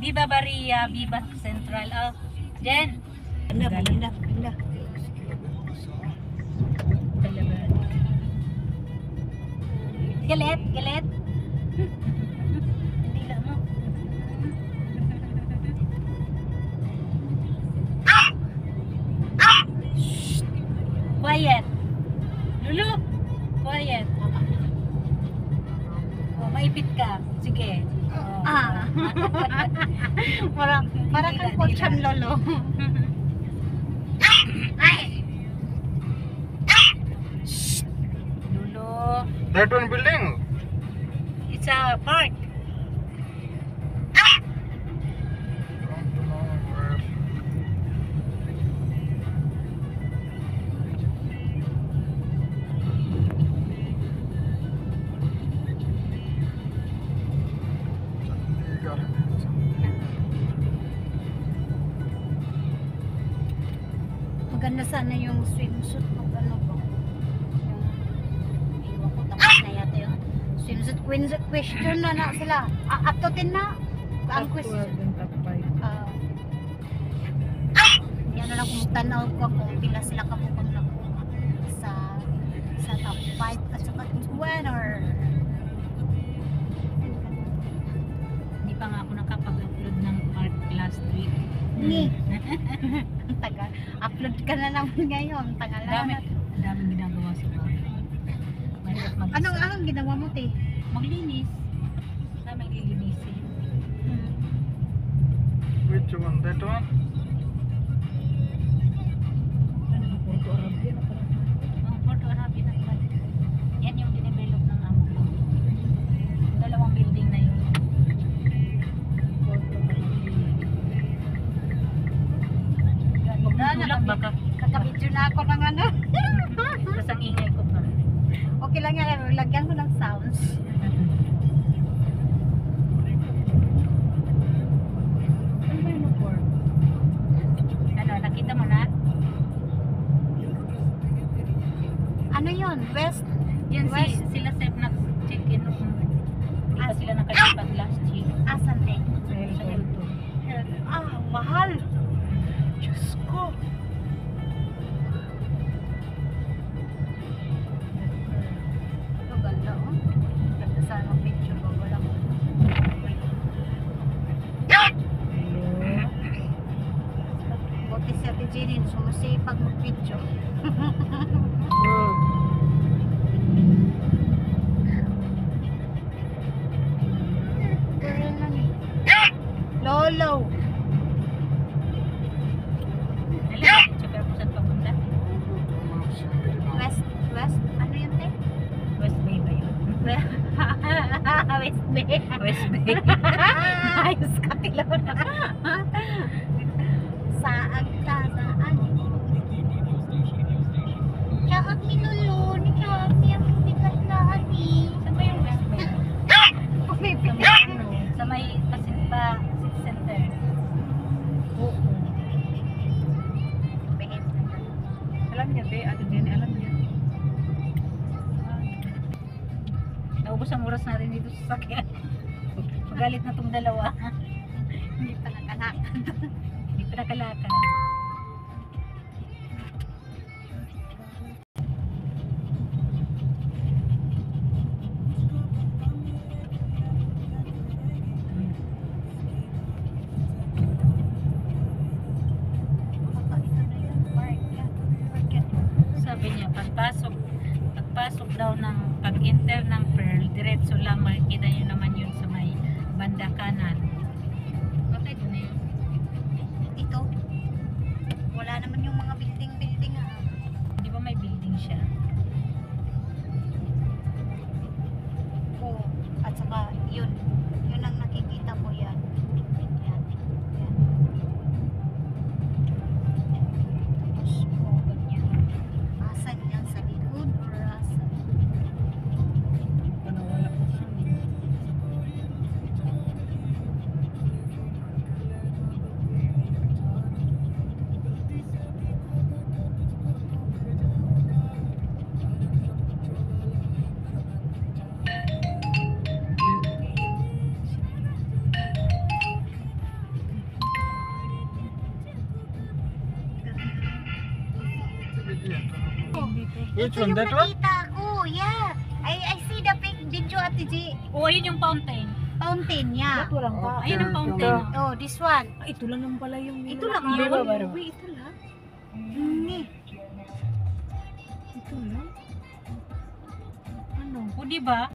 Viva Barria, Viva Central. Oh, Jen. Pindah. Galit. Dila mo. Quiet. Lulu, quiet. Oh, maipit ka. Sige. Oh. Parang kang pochang lolo. Lulu, That one building. it's a park. Maganda sana yung swimsuit ng ano ba? Yung iwan ko tapos na yata yung swimsuit question na sila. Up to 10 na. Ang question. Yan na lang kung tanaw ko kung pila sila kapupang nakuha sa top 5 at saka 1 or Hindi pa nga ako nakapag-upload ng part last week. ni. Ang tagal. Upload ka na naman ngayon. Tagal na. Daming ginagawa sa bahay. Mahirap mag-isa. Anong ginawa mo, te? Maglinis. Daming lilinisin. Which one? That one? Porto Arabia na pala. Porto Arabia na pala. Yan yung dinevelop ng amo ko. Dalawang building na yun. Porto Arabia. Huwag mo tulak baka. Kakabidyo na ako ng ano. Tapos ang ingay ko pa. Okay lang yan. Lagyan ko ng sounds. Ano, nakita mo na? Ano yun? West? Yan West? sila safe nag-check-in. Hindi pa sila nakalipat last year. Asan eh? Sa Hilton. Mahal. Diyos ko. Ito ganda oh. Ganda sana ang picture ko. Wala ko. Buti si Ate Jeanine sumasipag mag-picture. Lolo. Dali, check ako saan papunta. West. Ano yun, te? West Bay ba yun? West Bay. West Bay. Ayos ka, Tilo. Saan ka? Saan? Tsaka minulun. Tsaka yung bigas na ani. Saan ba yung West Bay? Sa may Pasinpa City Center. Oo. Alam niya, be, Ate Jenny, alam niya. Naubos ang oras natin dito sa sakyan. Magalit na tong dalawa. Hindi pa nakalakad. Hindi pa nakalakad. Sabi niya, pagpasok daw ng pag-enter ng Pearl, diretso lang, makikita niyo naman yun sa may banda kanan. Bakit yun eh? Ito. Wala naman yung mga building ah. Di ba may building siya? Oo. At saka yun. Yun ang nakikita ko yan. Yan. Tapos ganyan. Asan yan? Sa likod or asan? Ano, wala ko siya. Yeah. Oh, Which ito one? yung That one? nakita ko. Yeah. I see the video Ate G. O, ayun yung fountain. Fountain, yeah. Walang pa. Okay. Ayun ang fountain. Oh, this one. Ito lang naman pala yung Ito lang nilalaki. yun. Baro. Wait, ito lang. Hindi. Ito lang. Ano? O, di ba?